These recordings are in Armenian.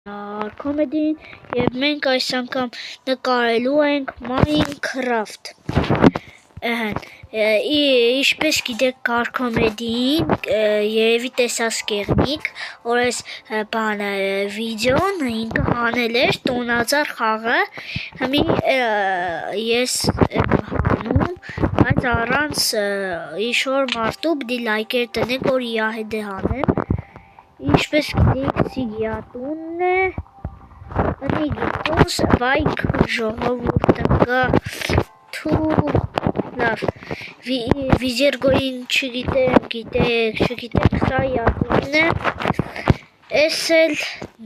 Comedy եւ մենք այս անգամ նկարելու ենք Minecraft։ Ինչպես գիտեք, Comedy-ին երևի տեսած կեղնիկ, որ այս բանը վիդեոն ինքը հանել էր տոնածառ խաղը, հիմի ես հանում, բայց առանց ինչ-որ մարդու պիտի լայքեր տնեք, որ իա հետ է հանեմ։ Ինչպես գիտեք, Սիգիա տունն է, ընիգիտոս, վայք ժողովուրդը կա թու, լավ, վիզերգոյին չգիտեք, սա յատունն է, ես էլ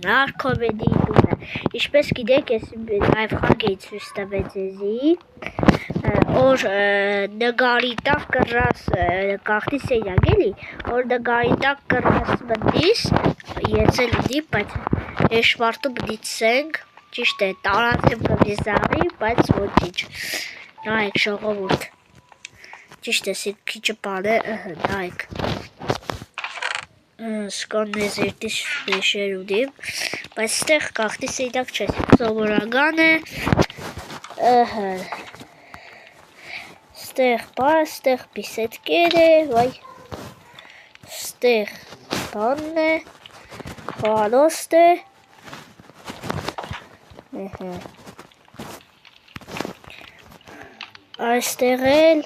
նարկոմեդի տուն է, ինչպես գիտեք, ես նաև խագեի ցույց տվեց ձեզի, որ նգարի տակ կռած կախտի սենյակ էլի, որ նգարի տակ կռած մտիս, ես էլ ուդի, բայց եշվարտու բդիցենք, ճիշտ է, տարածեմ կվիզարի, բայց ոչինչ, նայեք ժողովուրդ, ճիշտ է, քիչը պան է, նայեք, սկան նեզերտիս վեշեր ուդիմ, բայց ստեղ կախտի սենյակ չես, սովորական է, ստեղ պիսետկեր է, վայ, ստեղ բանն է, խալոստ է, այստեղ էլ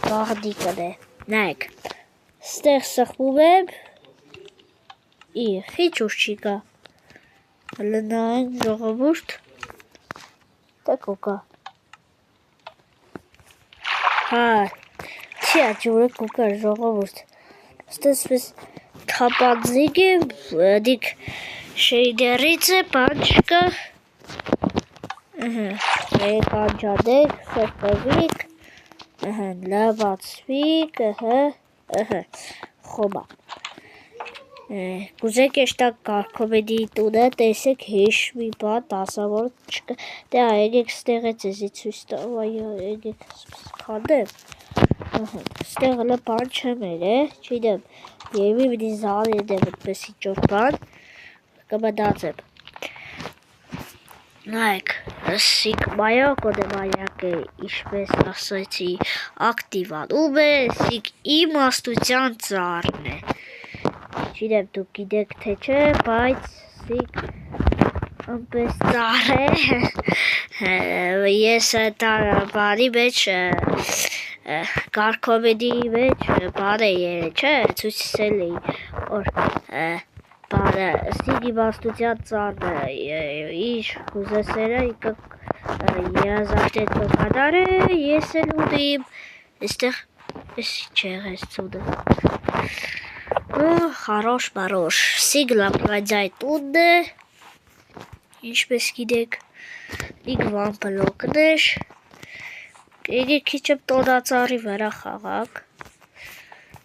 բաղդիկն է, նայք, ստեղ սխվում եմ, խիչ ուր չի կա, լնայենք ժողովուրդ, տեքո կա, չի աճուրը կուկար ժողովուրդ, ստեսպես թապանձիկ է, դիք շեյդերից է, պանչկը, մեկ անջադեք, սրտվիկ, լավացվիկ, խոբա, կուզեք եշտակ կարգոմեդի տունը, տեսեք հիշ մի բան, տասավոր չկա, դե այգեք ստեղ է ձեզի ցույց տամ, այգեք քանդեմ, ստեղ հլը բան չմեր է, չիդեմ, երևի պիտի զանեն եմ այդպես ինչ-որ բան, կմտածեմ, նայեք, Սիգմայա կոդեմայակ է, ինչպես ասացի, ակտիվանում է, Սիգ իմաստության ծառն է, չիդեմ դուք գիտեք թե չէ, բայց Սիգ ըմպես ծառ է, ես բանի մեջ, կարգոմեդիի մեջ, բան է երե, չէ, ցույցել էի, որ բանը Սիգ իմաստության ծառն է, ինչ ուզեսերը, երազարդետ կկադար է, ես էլ ուդիմ, եստեղ, ես չեղ ես ծուդը, խարոշ բարոշ, Սիգ լապրադյայ տունն է, ինչպես գիտեք, իգ վան բլոկն էր, եգեք քիչըմ տոնածարի վրա խաղակ,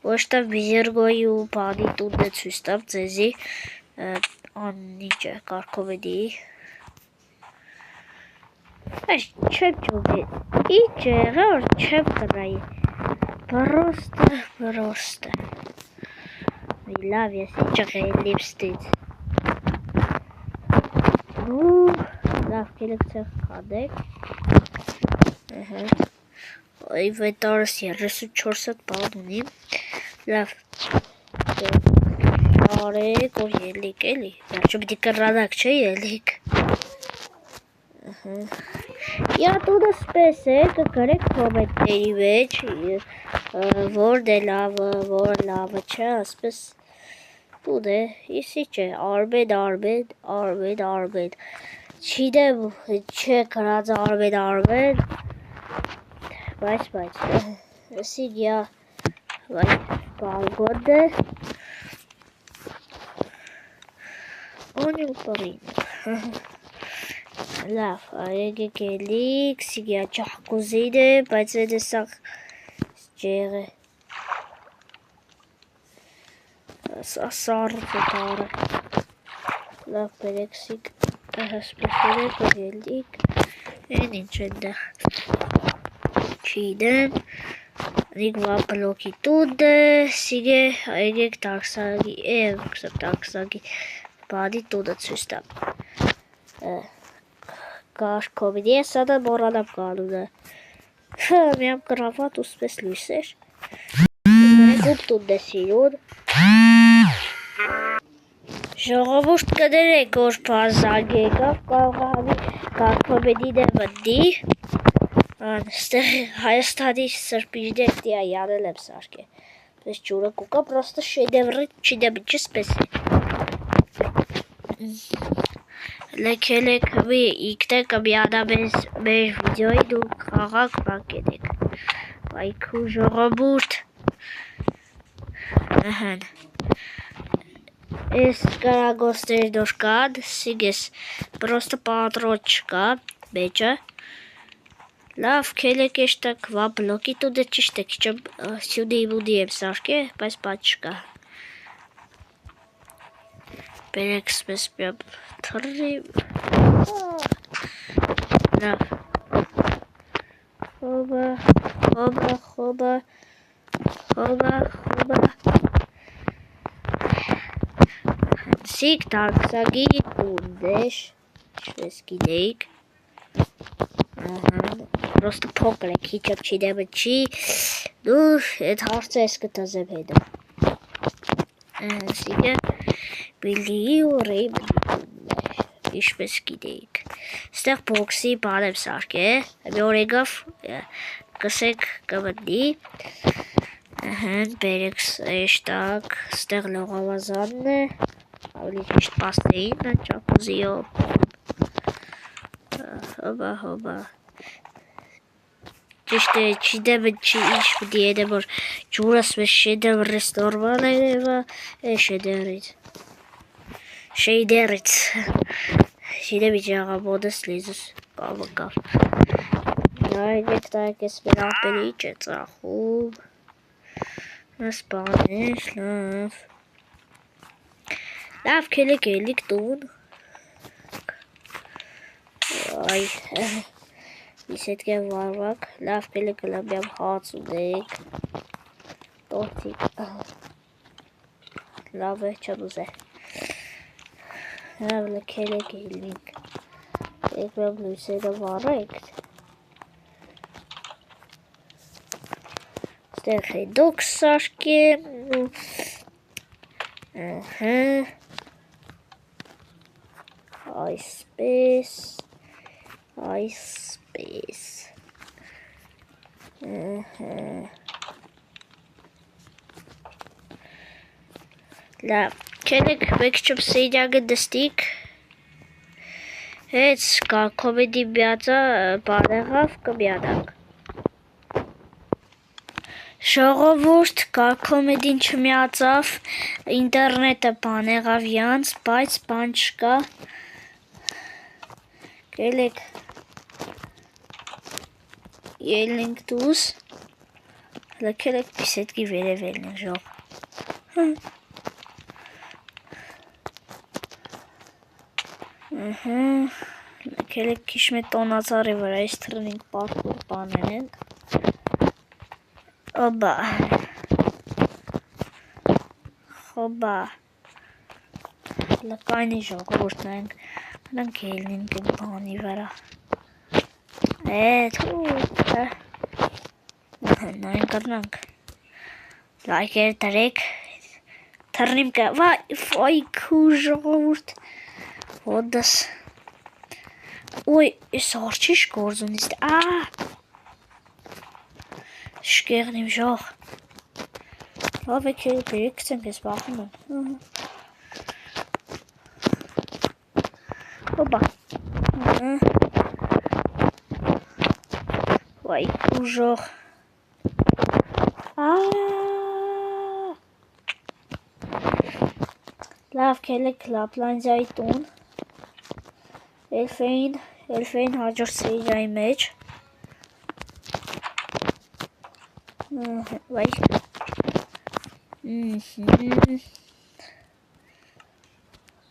ոչ տա վիզերգոյի ու բանի տունն է ցույց տամ ձեզի, անիչ է, կարգոմեդիի, այս չեմ ճուգի, ինչ է եղա, որ չեմ կնայի, բրոստը, լավ ես ինչ եղեի լիպստից, լավ կելեք ծեղ կադեք, վետարս 34 բան ունիմ, լավ, շարեք, որ ելիք էլի, վերջը պիտի կռանակ չէ ելիք, յատունը սպես է, կգրեք կոմենտների մեջ, որն է լավը, որը լավը չէ, ասպես տուն է, իսի չէ, արմեն, չիդեմ, չէ կրած արմեն, բայց, Սիգիա, բալգոն է, օնիլ պարին, լավ, այգեք էլիք, Սիգիա ճահկուզին է, բայց են էսաղ ջեղ է, սարը ծետարը, լավ բերեք Սիգ, սպեսերեք որ ելիք, են ինչ ընդեղ, չիդեմ, նիգ վա բլոկի տունն է, Սիգ է, այգեք տաքսագի, տաքսագի, բանի տունը ցույց տամ։ Կարգովի սա դա մոռանամ կանունը։ Միամ կրավատ ուսպես լույսեր։ Գուպ տունն է սիրուն։ Ժողովուրդ կներեք, որ բազակ եկավ, կարող է կարգովենին է մտնի։ Ստեղ Հայաստանի սրբիջներ տիա յանել եմ սարկե։ Պես ջուրը կուկա, պրոստը շեդևրը չինեմ ինչս պես է։ Լեքելեք մի իգտե կմիանա մեր վիդյոյին ու խաղակ բանկենեք։ Բայքու ժողովուրդ։ Ես կարագոստեր դոր կան, սիգես, պրոստը պատրոտ չկա, մեջը։ Լավ, քելեք եշտակ վա բլոկի տունը ճիշտ է, քիչը սյունի իմունի եմ սարկե, բայց պատ չկա։ Բերեք սպես միամ թռրիմ։ Լավ։ Խոբա։ Սիկ տարքսագի տունդեշ, շվես գինեիք։ Պրոստը փոքր է, քիչը չինեմ չի, դու էդ հարցը ես կտազեմ հետը։ Սիկը բիլիի ու ռեյմն իշպես գիտեիք։ Ստեղ բոքսի բան եմ սարկե, մի օր եկավ կսեք կմտնի, բերեք էշտակ, ստեղ լողավազանն է, ավելի ճիշտ պաստեինը, ճակուզիով, հոբա, ճիշտ է, չինեմ չի ինչ պտի ենեմ, որ ջուրս մեզ շեդև ռեստորվան է եվա, շեյդերից, չինեմ ինչ աղամոդս լիզուս կավ։ Նայնեք տայք ես մեր ապերի ինչ է ծախում, սպանես, լավ կելեք էլիք տուն, այ, Իս հետք եմ վարվակ, լավ կելեք լամյամ հաց ունեք, տորթիկ, լավ է չեմ ուզ է, լավ լքելեք էլինք, եկվեմ լույսերը վարեք, ստեղ հետոք սարկեմ, այսպես, լավ, կենեք մեկ չմ սեյնյագը դստիկ, հետ կոմեդի միածա բանեղավ կմյանակ։ Ժողովուրդ կոմեդին չմիածավ, ինտերնետը բանեղավ յանց, բայց բան չկա, կելեք ելնենք դուս, լքելեք պիսետքի վերևելն են ժող։ Լքելեք քիչ մե տոնածարի վրա ես թրնինք պարպուր բանենք։ Խոբա։ Լկայնի ժողովուրդ նայենք ելնենք են բանի վրա։ Նայն կրնանք, լայքեր տրեք, թրնիմ կա, վայ քու ժողովուրդ, ոտս, ոյ, ես արչիշ գործունիստ, շկեղնիմ ժող, լավ եք էլ բերեք կցենք ես բախում եմ, հոբա, վայ քու ժող, լավ կելեք լապլանդիայի տուն, Էլֆեին հաջորդ սերիայի մեջ, վայ,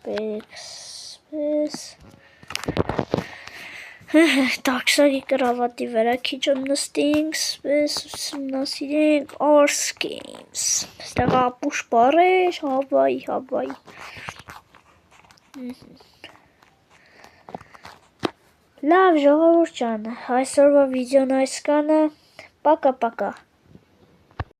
բերեք սպես, տաքսագի կրավատի վրա քիչում նստինք, սպես ուսումնասիրենք Ars Games, ստեղ ապուշ բարեր, հավայ, Լավ ժողովուրդ ջան, այսօրվա վիդեոն այսքանը, պակա-պակա։